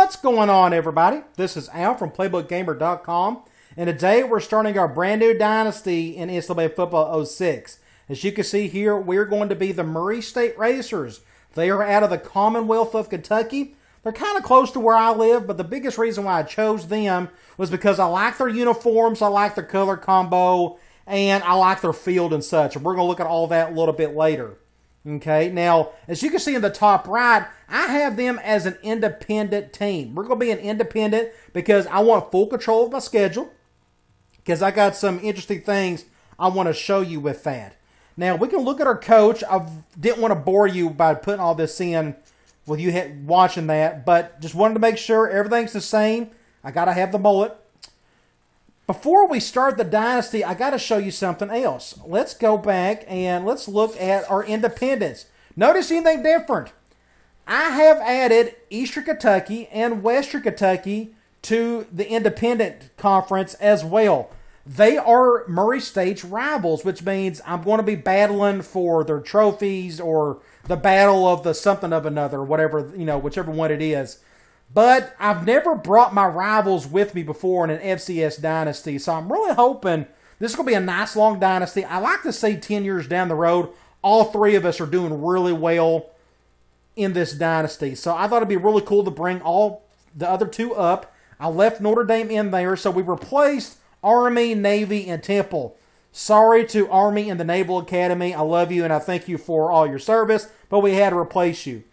What's going on, everybody? This is Al from PlaybookGamer.com, and today we're starting our brand new Dynasty in NCAA Football 06. As you can see here, we're going to be the Murray State Racers. They are out of the Commonwealth of Kentucky. They're kind of close to where I live, but the biggest reason why I chose them was because I like their uniforms, I like their color combo, and I like their field and such. And we're going to look at all that a little bit later. Okay, now, as you can see in the top right, I have them as an independent team. We're going to be an independent because I want full control of my schedule, because I got some interesting things I want to show you with that. Now, we can look at our coach. I didn't want to bore you by putting all this in with you watching that, but just wanted to make sure everything's the same. I got to have the mullet. Before we start the Dynasty, I got to show you something else. Let's go back and let's look at our independents. Notice anything different? I have added Eastern Kentucky and Western Kentucky to the independent conference as well. They are Murray State's rivals, which means I'm going to be battling for their trophies or the battle of the something of another, whatever, whichever one it is. But I've never brought my rivals with me before in an FCS Dynasty, so I'm really hoping this is going to be a nice long Dynasty. I like to see 10 years down the road, all three of us are doing really well in this Dynasty. So I thought it'd be really cool to bring all the other two up. I left Notre Dame in there, so we replaced Army, Navy, and Temple. Sorry to Army and the Naval Academy. I love you and I thank you for all your service, but we had to replace you.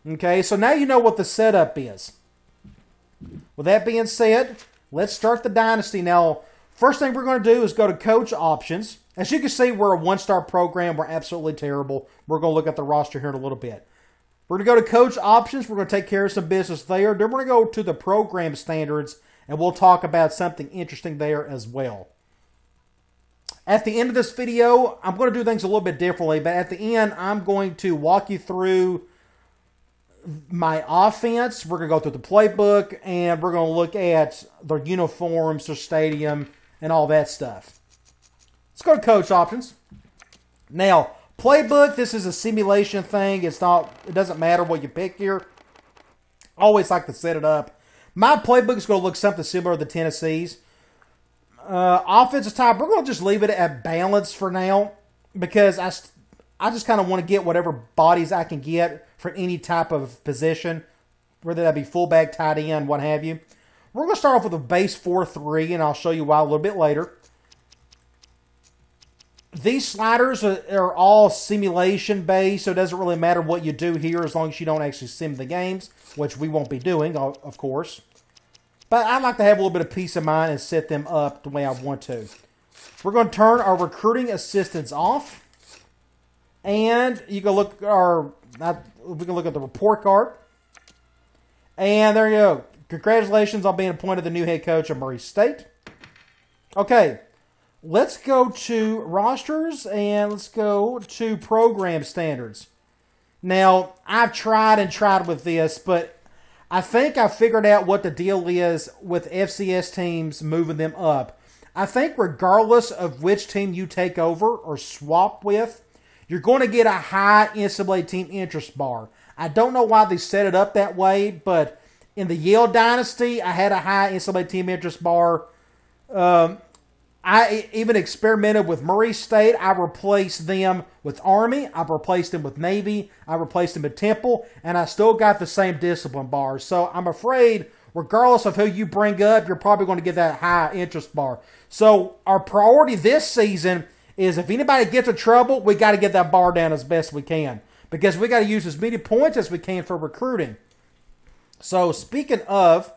Okay, so now you know what the setup is. With that being said, let's start the Dynasty. Now, first thing we're going to do is go to Coach Options. As you can see, we're a one-star program. We're absolutely terrible. We're going to look at the roster here in a little bit. We're going to go to Coach Options. We're going to take care of some business there. Then we're going to go to the program standards, and we'll talk about something interesting there as well. At the end of this video, I'm going to do things a little bit differently, but at the end, I'm going to walk you through my offense. We're going to go through the playbook, and we're going to look at their uniforms, their stadium, and all that stuff. Let's go to Coach Options. Now, playbook, this is a simulation thing. It doesn't matter what you pick here. I always like to set it up. My playbook is going to look something similar to Tennessee's. Offensive type, we're going to just leave it at balance for now, because I just kind of want to get whatever bodies I can get for any type of position, whether that be fullback, tight end, what have you. We're going to start off with a base 4-3, and I'll show you why a little bit later. These sliders are all simulation based, so it doesn't really matter what you do here as long as you don't actually sim the games, which we won't be doing, of course. But I'd like to have a little bit of peace of mind and set them up the way I want to. We're going to turn our recruiting assistants off. And you can look we can look at the report card. And there you go. Congratulations on being appointed the new head coach of Murray State. Okay, let's go to rosters and let's go to program standards. Now, I've tried with this, but I think I figured out what the deal is with FCS teams moving them up. I think regardless of which team you take over or swap with, you're going to get a high NCAA team interest bar. I don't know why they set it up that way, but in the Yale Dynasty, I had a high NCAA team interest bar. I even experimented with Murray State. I replaced them with Army. I replaced them with Navy. I replaced them with Temple. And I still got the same discipline bar. So I'm afraid, regardless of who you bring up, you're probably going to get that high interest bar. So our priority this season is if anybody gets in trouble, we got to get that bar down as best we can. Because we got to use as many points as we can for recruiting. So speaking of,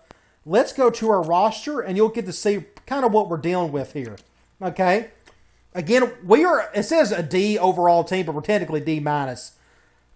let's go to our roster and you'll get to see kind of what we're dealing with here. Okay? Again, it says a D overall team, but we're technically D minus.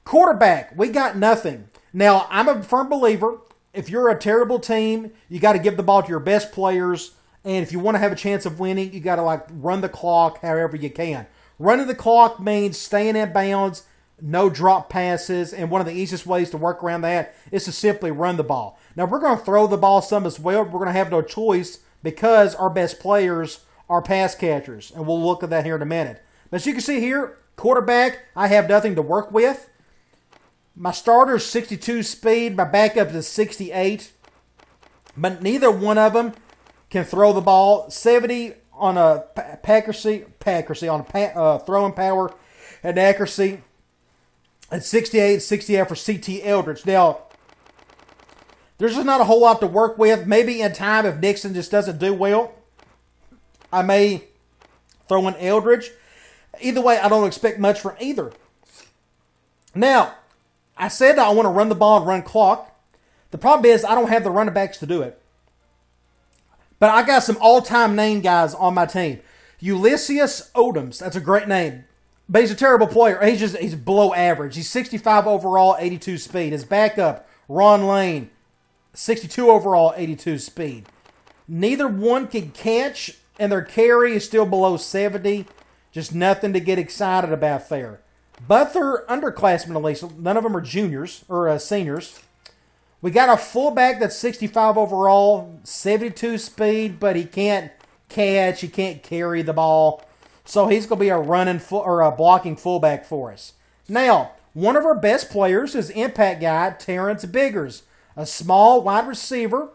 Quarterback, we got nothing. Now, I'm a firm believer, if you're a terrible team, you got to give the ball to your best players. And if you want to have a chance of winning, you got to run the clock however you can. Running the clock means staying in bounds, no drop passes, and one of the easiest ways to work around that is to simply run the ball. Now, we're going to throw the ball some as well. We're going to have no choice because our best players are pass catchers, and we'll look at that here in a minute. But as you can see here, quarterback, I have nothing to work with. My starter is 62 speed. My backup is 68. But neither one of them can throw the ball. 70 on a throwing power and accuracy. And 68 for CT Eldridge. Now, there's just not a whole lot to work with. Maybe in time, if Nixon just doesn't do well, I may throw in Eldridge. Either way, I don't expect much from either. Now, I said that I want to run the ball and run clock. The problem is I don't have the running backs to do it. But I got some all-time name guys on my team. Ulysses Odoms. That's a great name. But he's a terrible player. He's below average. He's 65 overall, 82 speed. His backup, Ron Lane, 62 overall, 82 speed. Neither one can catch, and their carry is still below 70. Just nothing to get excited about there. But they're underclassmen at least. None of them are juniors or seniors. We got a fullback that's 65 overall, 72 speed, but he can't catch. He can't carry the ball. So he's going to be a a blocking fullback for us. Now, one of our best players is impact guy Terrence Biggers, a small wide receiver,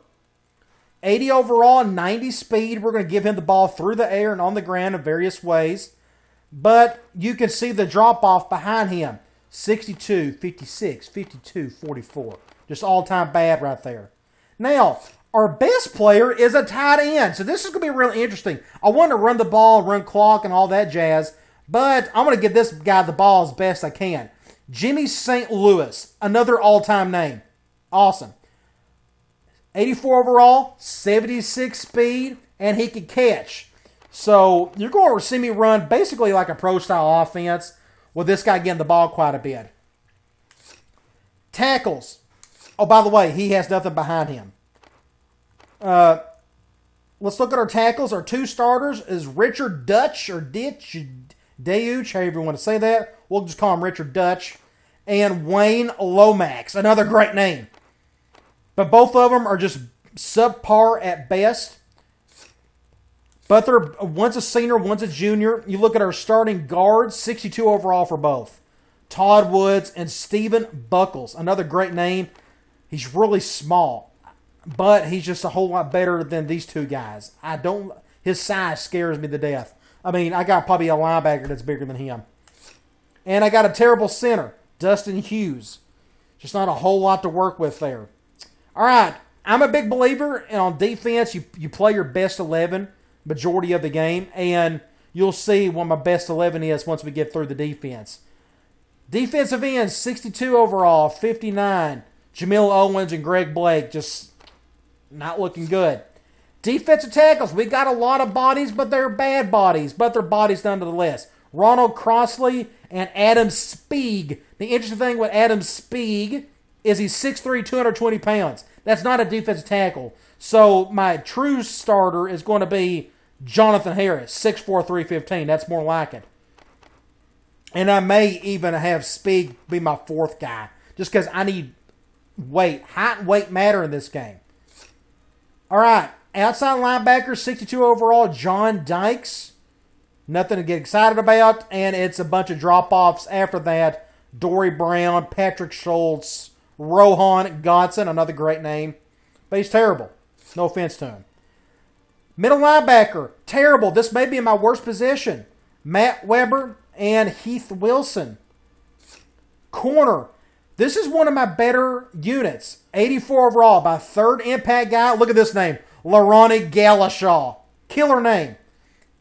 80 overall, 90 speed. We're going to give him the ball through the air and on the ground in various ways. But you can see the drop-off behind him. 62, 56, 52, 44. Just all-time bad right there. Now, our best player is a tight end. So this is going to be really interesting. I want to run the ball, run clock, and all that jazz. But I'm going to give this guy the ball as best I can. Jimmy St. Louis. Another all-time name. Awesome. 84 overall, 76 speed, and he can catch. So you're going to see me run basically like a pro-style offense with this guy getting the ball quite a bit. Tackles. Oh, by the way, he has nothing behind him. Let's look at our tackles. Our two starters is Richard Dutch, or Deuch, however you want to say that. We'll just call him Richard Dutch. And Wayne Lomax, another great name. But both of them are just subpar at best. But one's a senior, one's a junior. You look at our starting guards, 62 overall for both. Todd Woods and Stephen Buckles, another great name. He's really small, but he's just a whole lot better than these two guys. His size scares me to death. I mean, I got probably a linebacker that's bigger than him. And I got a terrible center, Dustin Hughes. Just not a whole lot to work with there. All right, I'm a big believer on defense. You play your best 11 majority of the game, and you'll see what my best 11 is once we get through the defense. Defensive ends, 62 overall, 59. Jamil Owens and Greg Blake just not looking good. Defensive tackles, we got a lot of bodies, but they're bad bodies, but they're bodies nonetheless. Ronald Crossley and Adam Spieg. The interesting thing with Adam Spieg is he's 6'3", 220 pounds. That's not a defensive tackle. So my true starter is going to be Jonathan Harris, 6'4", 315. That's more like it. And I may even have Spieg be my fourth guy, just because I need weight. Height and weight matter in this game. All right, outside linebacker, 62 overall, John Dykes. Nothing to get excited about, and it's a bunch of drop-offs after that. Dory Brown, Patrick Schultz, Rohan Godson, another great name, but he's terrible. No offense to him. Middle linebacker, terrible. This may be in my worst position. Matt Weber and Heath Wilson. Corner, this is one of my better units. 84 overall, by third impact guy. Look at this name, Laronnie Galashaw. Killer name.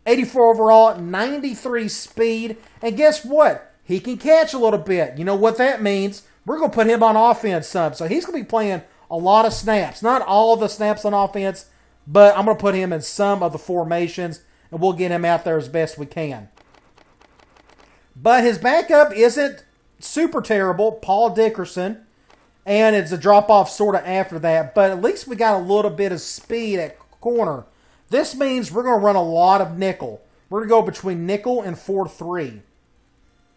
84 overall, 93 speed. And guess what? He can catch a little bit. You know what that means? We're going to put him on offense some. So he's going to be playing a lot of snaps. Not all of the snaps on offense, but I'm going to put him in some of the formations, and we'll get him out there as best we can. But his backup isn't super terrible, Paul Dickerson, and it's a drop-off sort of after that, but at least we got a little bit of speed at corner. This means we're going to run a lot of nickel. We're going to go between nickel and 4-3.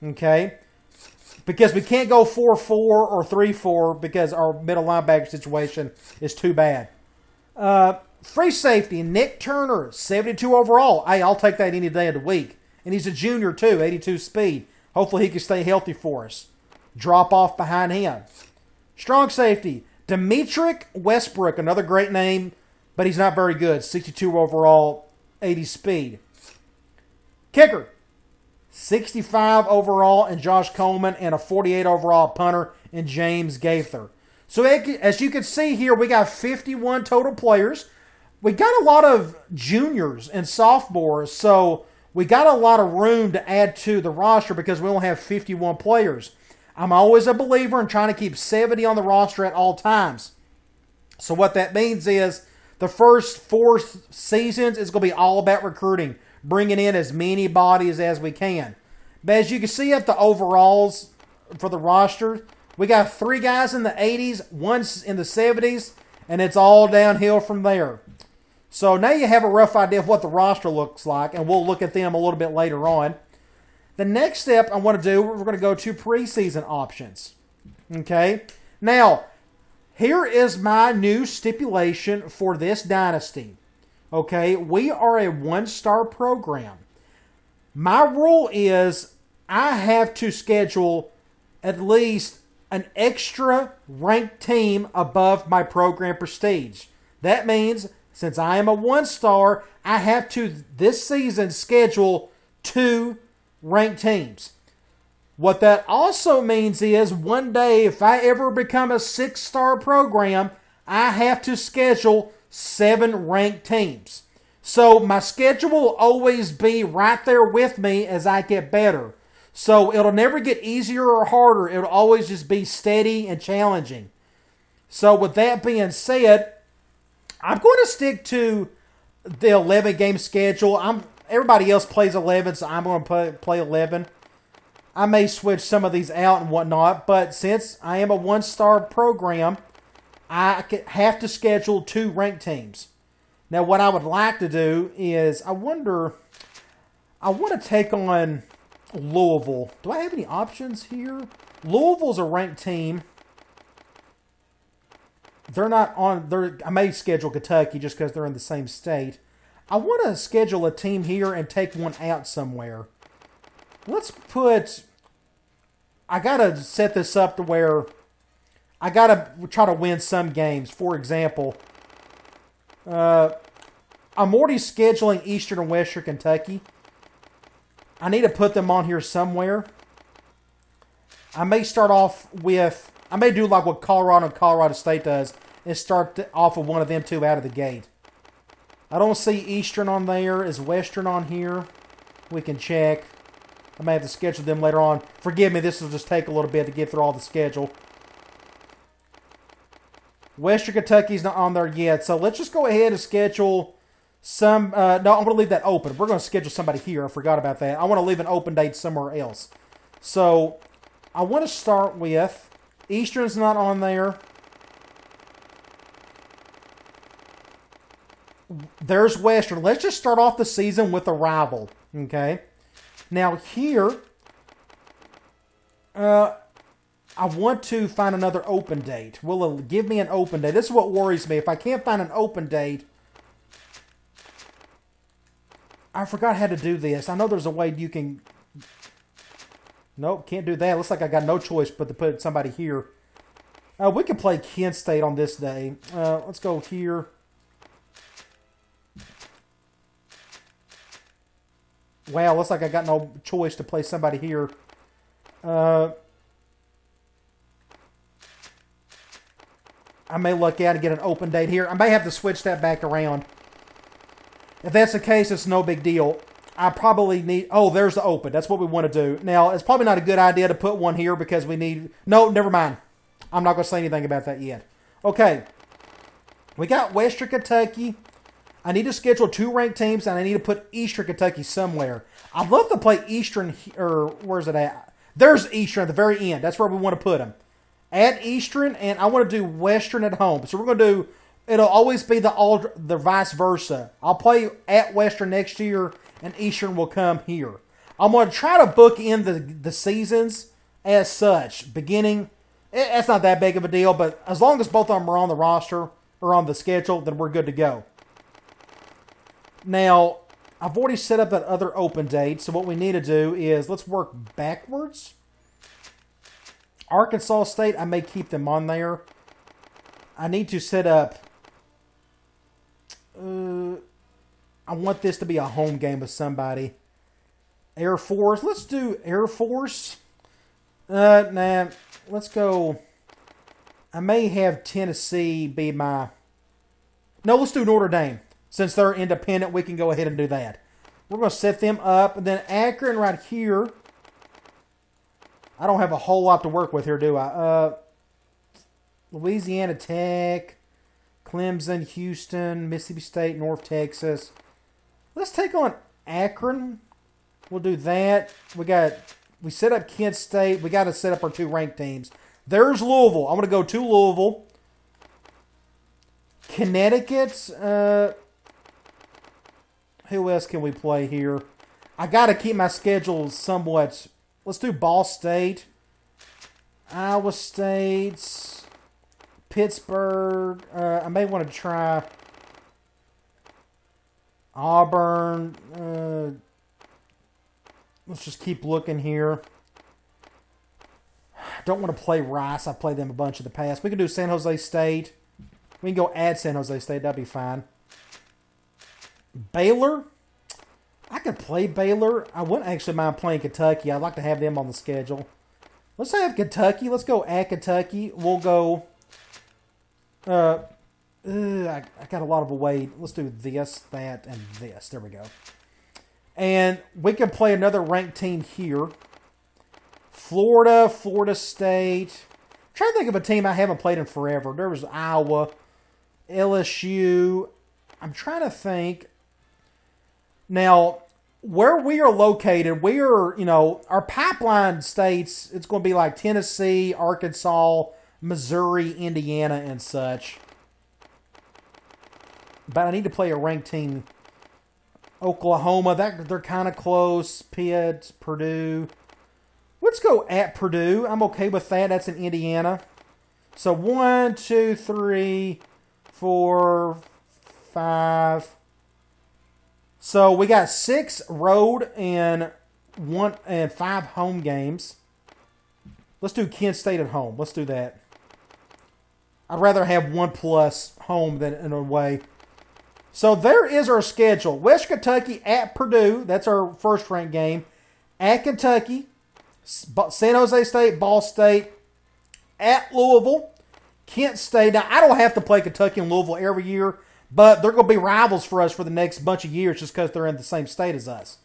Okay? Because we can't go 4-4 or 3-4 because our middle linebacker situation is too bad. Free safety, Nick Turner, 72 overall. Hey, I'll take that any day of the week. And he's a junior too, 82 speed. Hopefully he can stay healthy for us. Drop off behind him. Strong safety, Demetric Westbrook, another great name, but he's not very good. 62 overall, 80 speed. Kicker, 65 overall, and Josh Coleman, and a 48 overall punter in James Gaither. So as you can see here, we got 51 total players. We got a lot of juniors and sophomores, so we got a lot of room to add to the roster because we only have 51 players. I'm always a believer in trying to keep 70 on the roster at all times. So what that means is the first 4 seasons is going to be all about recruiting, bringing in as many bodies as we can. But as you can see at the overalls for the roster, we got 3 guys in the 80s, 1 in the 70s, and it's all downhill from there. So now you have a rough idea of what the roster looks like, and we'll look at them a little bit later on. The next step I want to do, we're going to go to preseason options. Okay? Now, here is my new stipulation for this dynasty. Okay? We are a 1-star program. My rule is I have to schedule at least an extra ranked team above my program prestige. That means since I am a 1-star, I have to, this season, schedule 2 ranked teams. What that also means is one day, if I ever become a 6-star program, I have to schedule 7 ranked teams. So my schedule will always be right there with me as I get better. So it'll never get easier or harder. It'll always just be steady and challenging. So with that being said, I'm going to stick to the 11-game schedule. Everybody else plays 11, so I'm going to play 11. I may switch some of these out and whatnot, but since I am a 1-star program, I have to schedule 2 ranked teams. Now, what I would like to do is, I want to take on Louisville. Do I have any options here? Louisville's a ranked team. They're not on. I may schedule Kentucky just because they're in the same state. I want to schedule a team here and take one out somewhere. Let's put. I gotta set this up to where I gotta try to win some games. For example, I'm already scheduling Eastern and Western Kentucky. I need to put them on here somewhere. I may start off with. I may do like what Colorado and Colorado State does and start off with one of them 2 out of the gate. I don't see Eastern on there. Is Western on here? We can check. I may have to schedule them later on. Forgive me, this will just take a little bit to get through all the schedule. Western Kentucky's not on there yet, so let's just go ahead and schedule some... no, I'm going to leave that open. We're going to schedule somebody here. I forgot about that. I want to leave an open date somewhere else. So, I want to start with... Eastern's not on there. There's Western. Let's just start off the season with a rival. Okay. Now here, I want to find another open date. Will it give me an open date? This is what worries me. If I can't find an open date, I forgot how to do this. I know there's a way you can... Nope, can't do that. Looks like I got no choice but to put somebody here. We can play Kent State on this day. Let's go here. Wow, looks like I got no choice to play somebody here. I may luck out and get an open date here. I may have to switch that back around. If that's the case, it's no big deal. I probably need... Oh, there's the open. That's what we want to do. Now, it's probably not a good idea to put one here because we need... No, never mind. I'm not going to say anything about that yet. Okay. We got Western Kentucky. I need to schedule 2 ranked teams, and I need to put Eastern Kentucky somewhere. I'd love to play Eastern... Or where's it at? There's Eastern at the very end. That's where we want to put them. At Eastern, and I want to do Western at home. So we're going to do... It'll always be the vice versa. I'll play at Western next year, and Eastern will come here. I'm going to try to book in the seasons as such. Beginning, that's not that big of a deal, but as long as both of them are on the roster or on the schedule, then we're good to go. Now, I've already set up that other open date, so what we need to do is let's work backwards. Arkansas State, I may keep them on there. I need to set up. I want this to be a home game with somebody. Air Force. Let's do Air Force. Nah. Let's go. I may have Tennessee be my... No, let's do Notre Dame. Since they're independent, we can go ahead and do that. We're going to set them up. And then Akron right here. I don't have a whole lot to work with here, do I? Louisiana Tech, Clemson, Houston, Mississippi State, North Texas. Let's take on Akron. We'll do that. We set up Kent State. We got to set up our 2 ranked teams. There's Louisville. I'm going to go to Louisville. Connecticut. Who else can we play here? I got to keep my schedule somewhat. Let's do Ball State. Iowa State. Pittsburgh. I may want to try Auburn. Let's just keep looking here. Don't want to play Rice. I played them a bunch in the past. We can do San Jose State. We can go add San Jose State. That'd be fine. Baylor. I could play Baylor. I wouldn't actually mind playing Kentucky. I'd like to have them on the schedule. Let's have Kentucky. Let's go at Kentucky. We'll go... I got a lot of away. Let's do this, that, and this. There we go. And we can play another ranked team here. Florida, Florida State. I'm trying to think of a team I haven't played in forever. There was Iowa, LSU. I'm trying to think. Now, where we are located, we are, our pipeline states, it's going to be like Tennessee, Arkansas, Missouri, Indiana, and such. But I need to play a ranked team. Oklahoma, they're kind of close. Pitt, Purdue. Let's go at Purdue. I'm okay with that. That's in Indiana. So 1, 2, 3, 4, 5. So we got 6 road and 5 home games. Let's do Kent State at home. Let's do that. I'd rather have 1+ home than an away. So there is our schedule. West Kentucky at Purdue. That's our first ranked game. At Kentucky. San Jose State, Ball State. At Louisville. Kent State. Now, I don't have to play Kentucky and Louisville every year, but they're going to be rivals for us for the next bunch of years just because they're in the same state as us.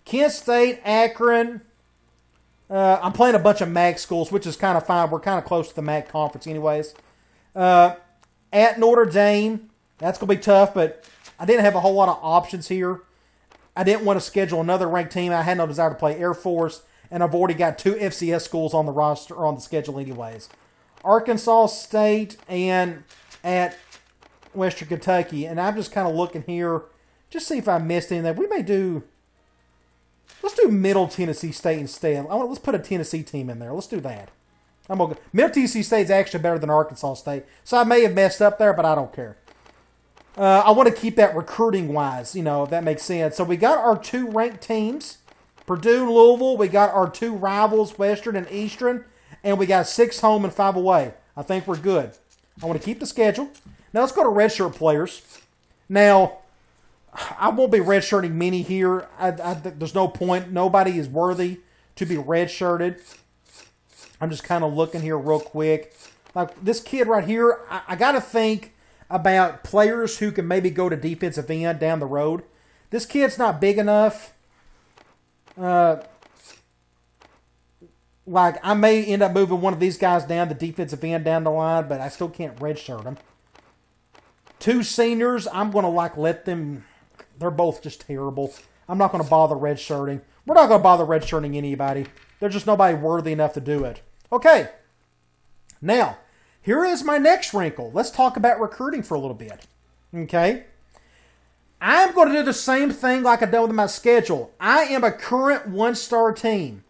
Kent State, Akron. I'm playing a bunch of MAC schools, which is kind of fine. We're kind of close to the MAC conference anyways. At Notre Dame. That's going to be tough, but I didn't have a whole lot of options here. I didn't want to schedule another ranked team. I had no desire to play Air Force, and I've already got 2 FCS schools on the roster or on the schedule anyways. Arkansas State and at Western Kentucky, and I'm just kind of looking here, just see if I missed anything. We may do, let's do Middle Tennessee State instead. Let's put a Tennessee team in there. Let's do that. I'm okay. Middle Tennessee State is actually better than Arkansas State, so I may have messed up there, but I don't care. I want to keep that recruiting-wise, if that makes sense. So we got our 2 ranked teams, Purdue, Louisville. We got our 2 rivals, Western and Eastern. And we got 6 home and 5 away. I think we're good. I want to keep the schedule. Now let's go to redshirt players. Now, I won't be redshirting many here. There's no point. Nobody is worthy to be redshirted. I'm just kind of looking here real quick. Like this kid right here, I got to think about players who can maybe go to defensive end down the road. This kid's not big enough. Like, I may end up moving one of these guys down the defensive end down the line, but I still can't redshirt them. 2 seniors, I'm going to let them... They're both just terrible. I'm not going to bother redshirting. We're not going to bother redshirting anybody. There's just nobody worthy enough to do it. Okay. Now, here is my next wrinkle. Let's talk about recruiting for a little bit. Okay? I'm going to do the same thing like I've done with my schedule. I am a current 1-star team.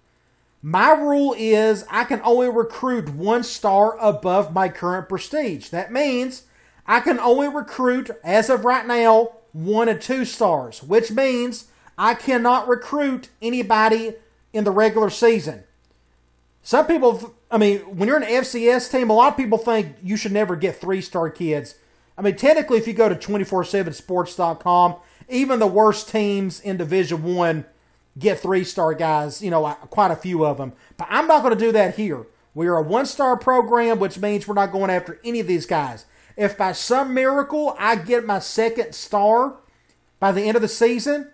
My rule is I can only recruit 1 star above my current prestige. That means I can only recruit, as of right now, 1 and 2 stars, which means I cannot recruit anybody in the regular season. Some people, I mean, when you're an FCS team, a lot of people think you should never get 3-star kids. I mean, technically, if you go to 247sports.com, even the worst teams in Division I get 3-star guys, quite a few of them. But I'm not going to do that here. We are a 1-star program, which means we're not going after any of these guys. If by some miracle I get my 2nd star by the end of the season,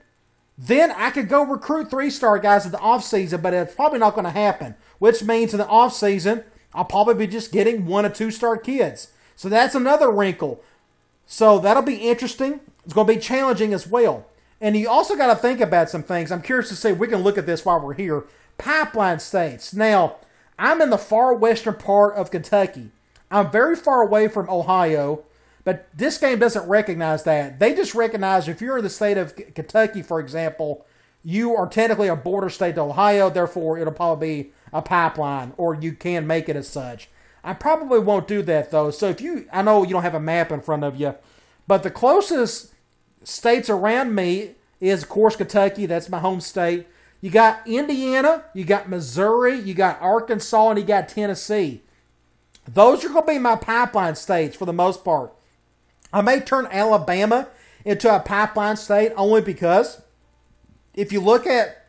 then I could go recruit 3-star guys in the offseason, but it's probably not going to happen, which means in the offseason, I'll probably be just getting 1 or 2-star kids. So that's another wrinkle. So that'll be interesting. It's going to be challenging as well. And you also got to think about some things. I'm curious to see if we can look at this while we're here. Pipeline states. Now, I'm in the far western part of Kentucky. I'm very far away from Ohio, but this game doesn't recognize that. They just recognize if you're in the state of Kentucky, for example, you are technically a border state to Ohio, therefore it'll probably be a pipeline, or you can make it as such. I probably won't do that, though. So I know you don't have a map in front of you, but the closest states around me is, of course, Kentucky. That's my home state. You got Indiana, you got Missouri, you got Arkansas, and you got Tennessee. Those are going to be my pipeline states for the most part. I may turn Alabama into a pipeline state only because if you look at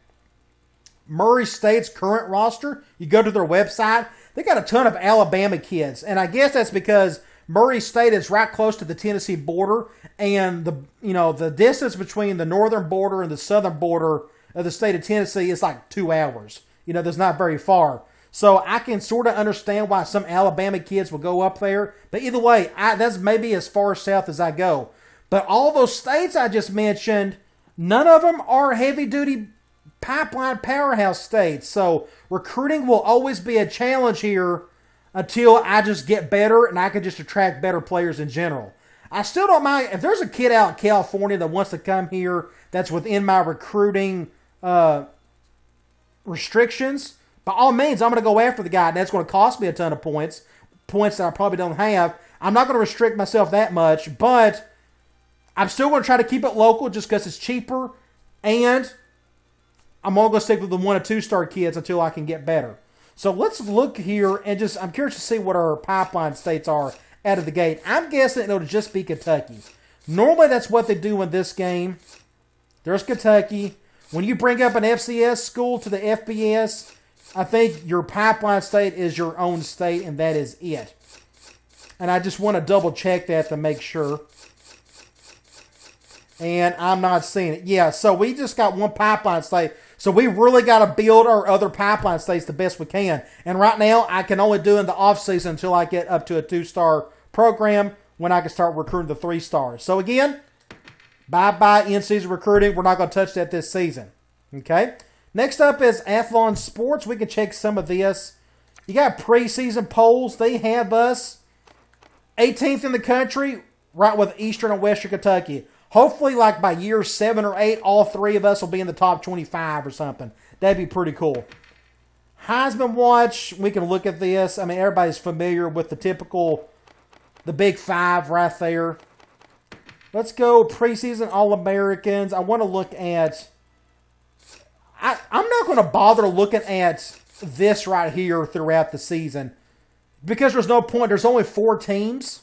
Murray State's current roster, you go to their website, they got a ton of Alabama kids. And I guess that's because Murray State is right close to the Tennessee border, and the distance between the northern border and the southern border of the state of Tennessee is like 2 hours. That's not very far. So I can sort of understand why some Alabama kids will go up there. But either way, that's maybe as far south as I go. But all those states I just mentioned, none of them are heavy-duty pipeline powerhouse states. So recruiting will always be a challenge here until I just get better and I can just attract better players in general. I still don't mind if there's a kid out in California that wants to come here that's within my recruiting restrictions. By all means, I'm going to go after the guy, and that's going to cost me a ton of points that I probably don't have. I'm not going to restrict myself that much, but I'm still going to try to keep it local just because it's cheaper, and I'm all going to stick with the 1 or 2-star kids until I can get better. So let's look here, and I'm curious to see what our pipeline states are out of the gate. I'm guessing it'll just be Kentucky. Normally, that's what they do in this game. There's Kentucky. When you bring up an FCS school to the FBS, I think your pipeline state is your own state, and that is it. And I just want to double check that to make sure. And I'm not seeing it. Yeah, so we just got one pipeline state. So we really got to build our other pipeline states the best we can. And right now, I can only do in the offseason until I get up to a 2-star program when I can start recruiting the 3 stars. So again, bye-bye in-season recruiting. We're not going to touch that this season. Okay? Next up is Athlon Sports. We can check some of this. You got preseason polls. They have us 18th in the country, right with Eastern and Western Kentucky. Hopefully, like by year 7 or 8, all 3 of us will be in the top 25 or something. That'd be pretty cool. Heisman Watch, we can look at this. I mean, everybody's familiar with the big 5 right there. Let's go preseason All-Americans. I want to look at... I'm not going to bother looking at this right here throughout the season because there's no point. There's only 4 teams.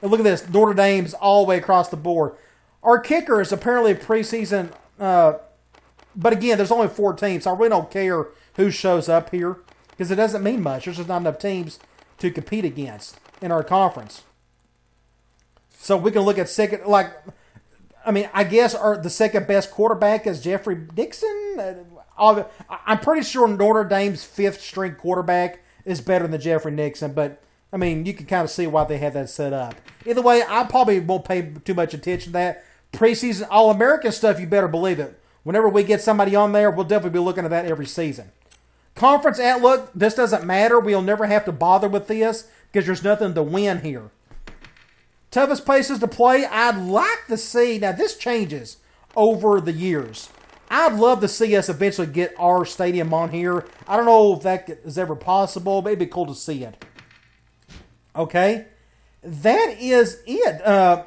And look at this. Notre Dame's all the way across the board. Our kicker is apparently preseason, but again, there's only 4 teams, so I really don't care who shows up here because it doesn't mean much. There's just not enough teams to compete against in our conference. So we can look at second, I guess the second best quarterback is Jeffrey Dixon. I'm pretty sure Notre Dame's 5th string quarterback is better than Jeffrey Dixon, but I mean, you can kind of see why they had that set up. Either way, I probably won't pay too much attention to that. Preseason All-American stuff, you better believe it. Whenever we get somebody on there, we'll definitely be looking at that every season. Conference outlook, this doesn't matter. We'll never have to bother with this because there's nothing to win here. Toughest places to play, I'd like to see, now this changes over the years. I'd love to see us eventually get our stadium on here. I don't know if that is ever possible, but it'd be cool to see it. Okay, that is it. We're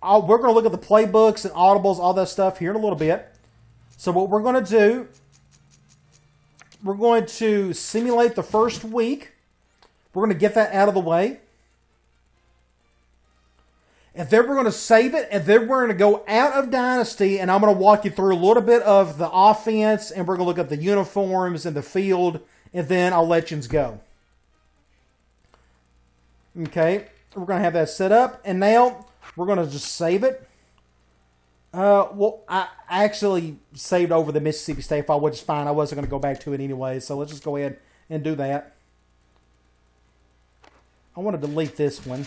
going to look at the playbooks and audibles, all that stuff here in a little bit. So what we're going to do we're going to simulate the first week. We're going to get that out of the way. And then we're going to save it, and then we're going to go out of Dynasty, and I'm going to walk you through a little bit of the offense, and we're going to look at the uniforms and the field, and then I'll let you go. Okay, we're going to have that set up, and now we're going to just save it. Well, I actually saved over the Mississippi State file, which is fine. I wasn't going to go back to it anyway, so let's just go ahead and do that. I want to delete this one.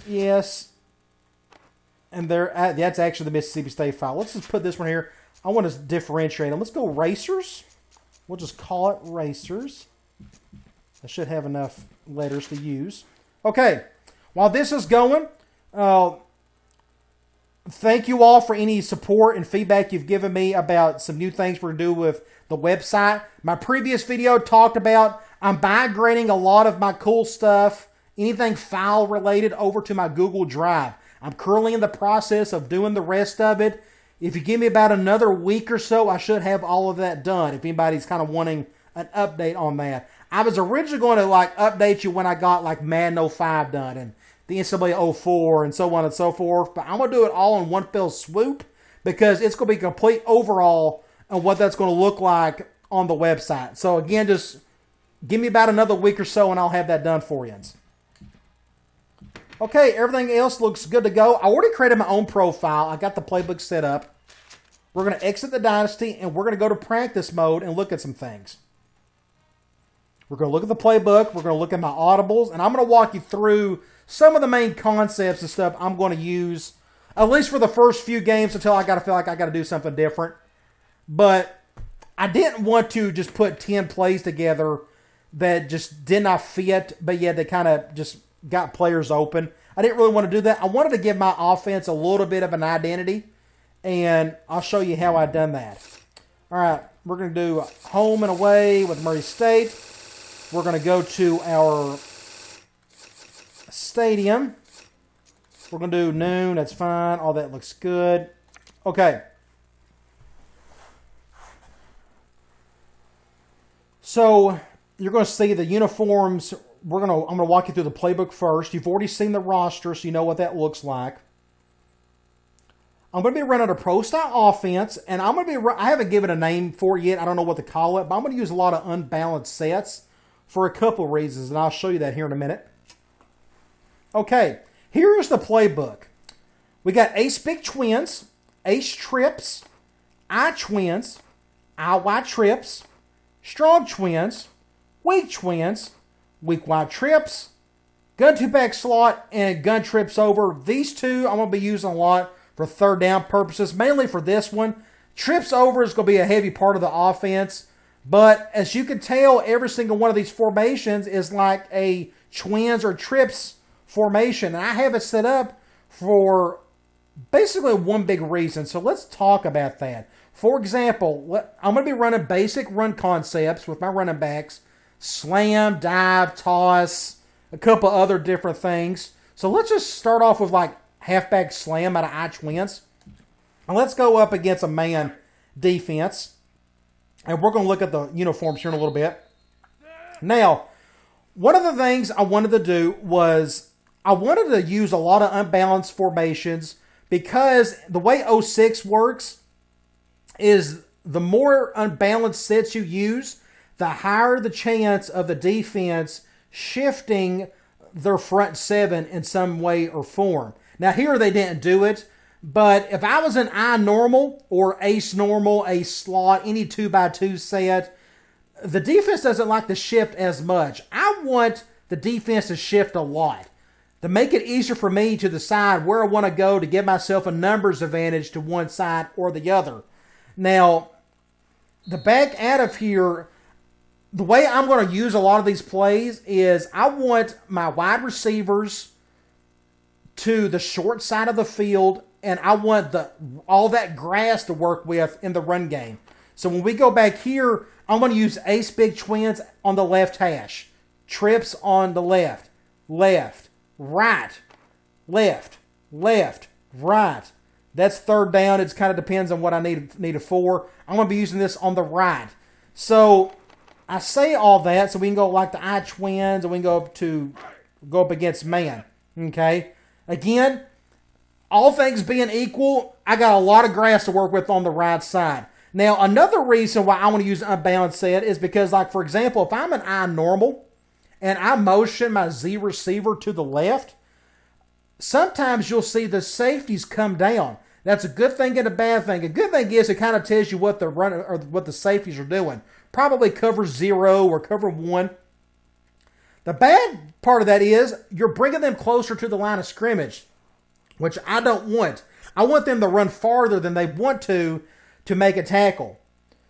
Yes. And that's actually the Mississippi State file. Let's just put this one here. I want to differentiate them. Let's go racers. We'll just call it racers. I should have enough letters to use. Okay. While this is going, thank you all for any support and feedback you've given me about some new things we're going to do with the website. My previous video talked about I'm migrating a lot of my cool stuff, anything file related, over to my Google Drive. I'm currently in the process of doing the rest of it. If you give me about another week or so, I should have all of that done, if anybody's kind of wanting an update on that. I was originally going to update you when I got Madden 05 done and the NCAA 04 and so on and so forth, but I'm going to do it all in one fell swoop because it's going to be a complete overall on what that's going to look like on the website. So again, just give me about another week or so and I'll have that done for you. Okay, everything else looks good to go. I already created my own profile. I got the playbook set up. We're going to exit the Dynasty, and we're going to go to practice mode and look at some things. We're going to look at the playbook. We're going to look at my audibles, and I'm going to walk you through some of the main concepts and stuff I'm going to use, at least for the first few games until I got to feel like I got to do something different. But I didn't want to just put 10 plays together that just did not fit, but yet they kind of just got players open. I didn't really want to do that. I wanted to give my offense a little bit of an identity, and I'll show you how I done that. All right, we're going to do home and away with Murray State. We're going to go to our stadium. We're going to do noon. That's fine. All that looks good. Okay. So you're going to see the uniforms. I'm going to walk you through the playbook first. You've already seen the roster, so you know what that looks like. I'm going to be running a pro-style offense, and I haven't given a name for it yet. I don't know what to call it, but I'm going to use a lot of unbalanced sets for a couple reasons, and I'll show you that here in a minute. Okay, here is the playbook. We got ace-big twins, ace-trips, I-twins, I-Y-trips, strong twins, weak twins, weak wide trips, gun two-back slot, and gun trips over. These two I'm going to be using a lot for third down purposes, mainly for this one. Trips over is going to be a heavy part of the offense, but as you can tell, every single one of these formations is like a twins or trips formation, and I have it set up for basically one big reason, so let's talk about that. For example, I'm going to be running basic run concepts with my running backs, slam, dive, toss, a couple other different things. So let's just start off with halfback slam out of I-twins. And let's go up against a man defense. And we're going to look at the uniforms here in a little bit. Now, one of the things I wanted to do was I wanted to use a lot of unbalanced formations because the way 06 works is the more unbalanced sets you use, the higher the chance of the defense shifting their front seven in some way or form. Now here they didn't do it, but if I was an I normal or ace normal, ace slot, any 2x2 set, the defense doesn't like to shift as much. I want the defense to shift a lot to make it easier for me to decide where I want to go to give myself a numbers advantage to one side or the other. Now, the back out of here, the way I'm going to use a lot of these plays is I want my wide receivers to the short side of the field, and I want all that grass to work with in the run game. So when we go back here, I'm going to use ace big twins on the left hash, trips on the left, left, right, left, left, right, That's third down. It kind of depends on what I need it for. I'm going to be using this on the right. So I say all that so we can go like the I twins and we can go up against man. Okay? Again, all things being equal, I got a lot of grass to work with on the right side. Now, another reason why I want to use unbalanced set is because, like, for example, if I'm an I normal and I motion my Z receiver to the left, sometimes you'll see the safeties come down. That's a good thing and a bad thing. A good thing is it kind of tells you what the run or what the safeties are doing. Probably cover 0 or cover 1. The bad part of that is you're bringing them closer to the line of scrimmage, which I don't want. I want them to run farther than they want to make a tackle.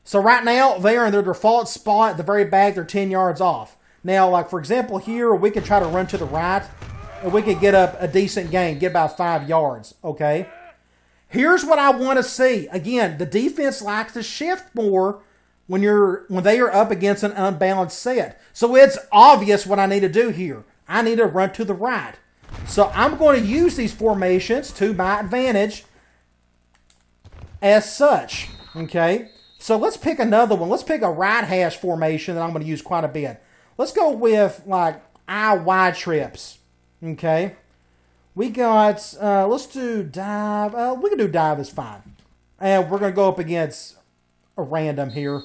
So right now, they are in their default spot at the very back. They're 10 yards off. Now, like for example here, we could try to run to the right, and we could get up a decent gain, get about 5 yards, okay? Here's what I want to see. Again, the defense likes to shift more when they are up against an unbalanced set. So it's obvious what I need to do here. I need to run to the right. So I'm going to use these formations to my advantage as such, okay? So let's pick another one. Let's pick a right hash formation that I'm going to use quite a bit. Let's go with like I-Y trips, okay? We got, let's do dive. We can do dive is fine. And we're going to go up against a random here.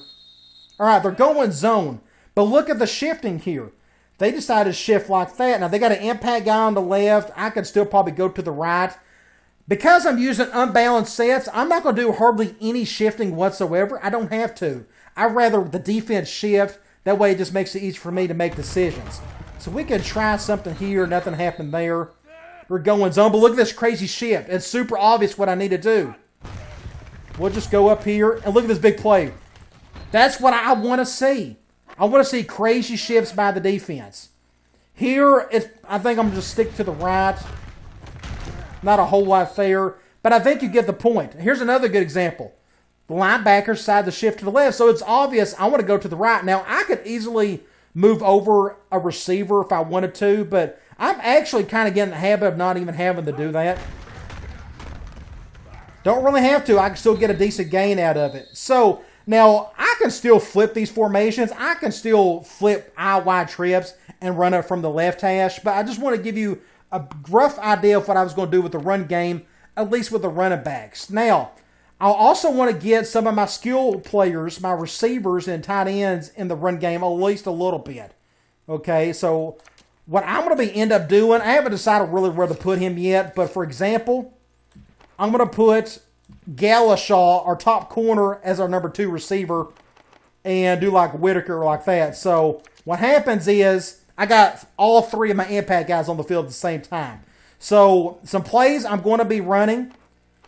All right, they're going zone. But look at the shifting here. They decided to shift like that. Now, they got an impact guy on the left. I could still probably go to the right. Because I'm using unbalanced sets, I'm not going to do hardly any shifting whatsoever. I don't have to. I'd rather the defense shift. That way it just makes it easy for me to make decisions. So we can try something here. Nothing happened there. We're going zone. But look at this crazy shift. It's super obvious what I need to do. We'll just go up here. And look at this big play. That's what I want to see. I want to see crazy shifts by the defense. Here, I think I'm going to just stick to the right. Not a whole lot there. But I think you get the point. Here's another good example. The linebackers decide to shift to the left. So it's obvious I want to go to the right. Now, I could easily move over a receiver if I wanted to. But I'm actually kind of getting the habit of not even having to do that. Don't really have to. I can still get a decent gain out of it. So now I can still flip these formations. I can still flip I-Y trips and run it from the left hash. But I just want to give you a rough idea of what I was going to do with the run game, at least with the running backs. Now, I'll also want to get some of my skill players, my receivers and tight ends in the run game at least a little bit. Okay, so what I'm going to end up doing, I haven't decided really where to put him yet, but for example, I'm going to put Galashaw, our top corner, as our number 2 receiver and do like Whitaker like that. So what happens is I got all 3 of my impact guys on the field at the same time. So some plays I'm going to be running.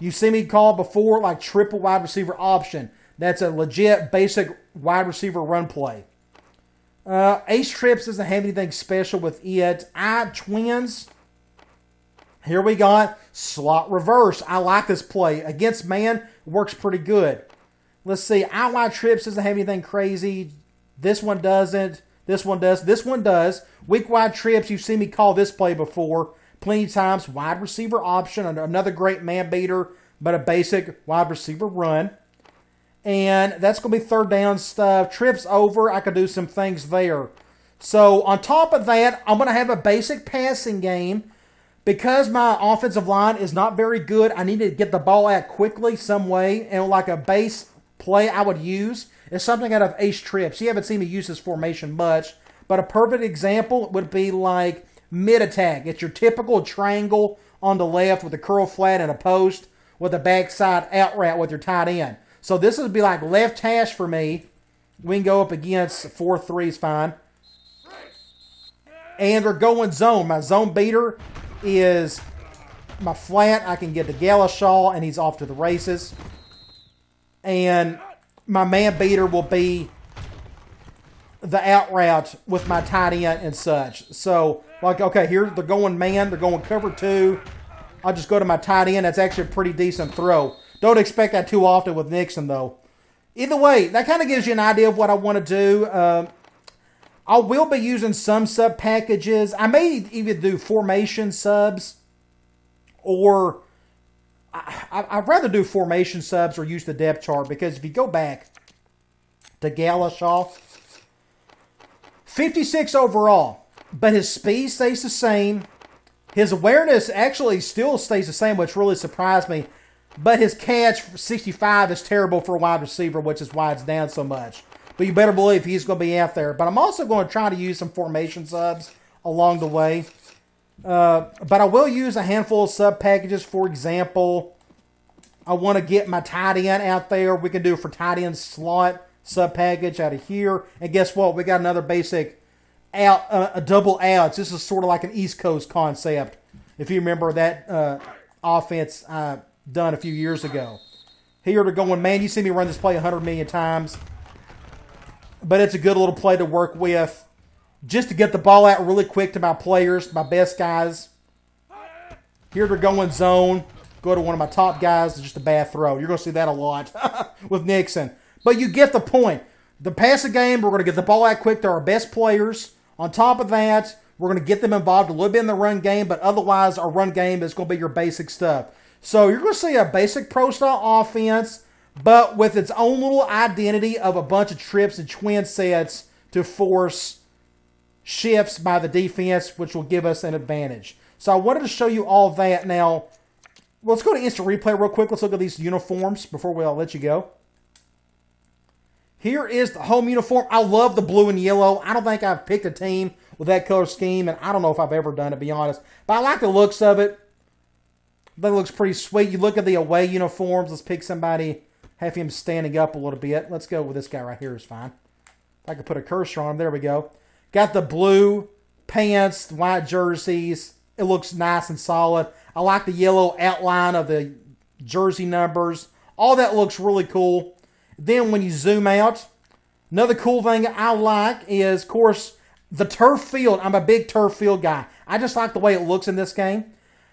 You see me call before like triple wide receiver option. That's a legit basic wide receiver run play. Ace trips doesn't have anything special with it. I twins. Here we got slot reverse. I like this play. Against man, it works pretty good. Let's see. I-Y trips doesn't have anything crazy. This one doesn't. This one does. This one does. Weak wide trips, you've seen me call this play before. Plenty of times. Wide receiver option. Another great man beater, but a basic wide receiver run. And that's going to be third down stuff. Trips over. I could do some things there. So on top of that, I'm going to have a basic passing game. Because my offensive line is not very good, I need to get the ball out quickly some way. And like a base play I would use is something out of Ace Trips. You haven't seen me use this formation much. But a perfect example would be like mid-attack. It's your typical triangle on the left with a curl flat and a post with a backside out route with your tight end. So this would be like left hash for me. We can go up against 4-3 is fine. And they're going zone. My zone beater is my flat. I can get to Galashaw, and he's off to the races. And my man beater will be the out route with my tight end and such. So, like, okay, here they're going man. They're going cover 2. I'll just go to my tight end. That's actually a pretty decent throw. Don't expect that too often with Nixon, though. Either way, that kind of gives you an idea of what I want to do. I will be using some sub packages. I may even do formation subs, or I'd rather do formation subs or use the depth chart, because if you go back to Galashaw, 56 overall, but his speed stays the same. His awareness actually still stays the same, which really surprised me. But his catch, 65, is terrible for a wide receiver, which is why it's down so much. But you better believe he's going to be out there. But I'm also going to try to use some formation subs along the way. But I will use a handful of sub packages. For example, I want to get my tight end out there. We can do for tight end slot sub package out of here. And guess what? We got another basic out, a double outs. This is sort of like an East Coast concept. If you remember that offense done a few years ago. Here they're going, man, you see me run this play 100 million times. But it's a good little play to work with. Just to get the ball out really quick to my players, my best guys. Here they're going zone. Go to one of my top guys. It's just a bad throw. You're going to see that a lot with Nixon. But you get the point. The passing game, we're going to get the ball out quick to our best players. On top of that, we're going to get them involved a little bit in the run game. But otherwise, our run game is going to be your basic stuff. So you're going to see a basic pro-style offense, but with its own little identity of a bunch of trips and twin sets to force shifts by the defense, which will give us an advantage. So I wanted to show you all that. Now, let's go to instant replay real quick. Let's look at these uniforms before we'll let you go. Here is the home uniform. I love the blue and yellow. I don't think I've picked a team with that color scheme, and I don't know if I've ever done it, to be honest. But I like the looks of it. That looks pretty sweet. You look at the away uniforms. Let's pick somebody, have him standing up a little bit. Let's go with this guy right here is fine. If I could put a cursor on him. There we go. Got the blue pants, white jerseys. It looks nice and solid. I like the yellow outline of the jersey numbers. All that looks really cool. Then when you zoom out, another cool thing I like is, of course, the turf field. I'm a big turf field guy. I just like the way it looks in this game.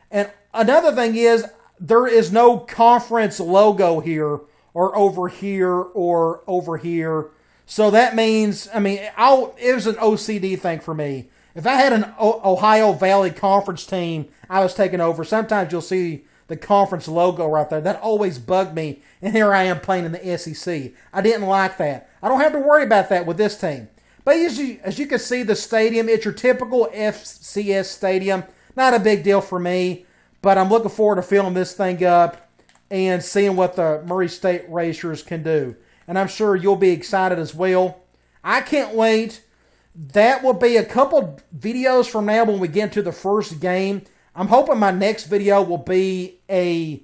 And another thing is, there is no conference logo here, or over here, or over here. So that means, I mean, it was an OCD thing for me. If I had an Ohio Valley Conference team I was taking over, sometimes you'll see the conference logo right there. That always bugged me, and here I am playing in the SEC. I didn't like that. I don't have to worry about that with this team. But as you can see, the stadium, it's your typical FCS stadium. Not a big deal for me, but I'm looking forward to filling this thing up and seeing what the Murray State Racers can do. And I'm sure you'll be excited as well. I can't wait. That will be a couple videos from now when we get into the first game. I'm hoping my next video will be a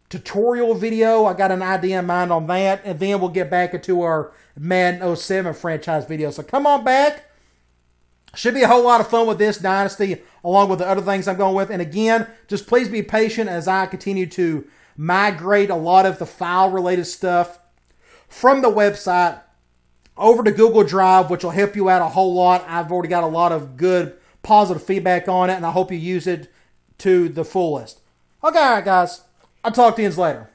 tutorial video. I got an idea in mind on that. And then we'll get back into our Madden 07 franchise video. So come on back. Should be a whole lot of fun with this Dynasty, along with the other things I'm going with. And again, just please be patient as I continue to migrate a lot of the file-related stuff from the website over to Google Drive, which will help you out a whole lot. I've already got a lot of good, positive feedback on it, and I hope you use it to the fullest. Okay, all right, guys. I'll talk to you later.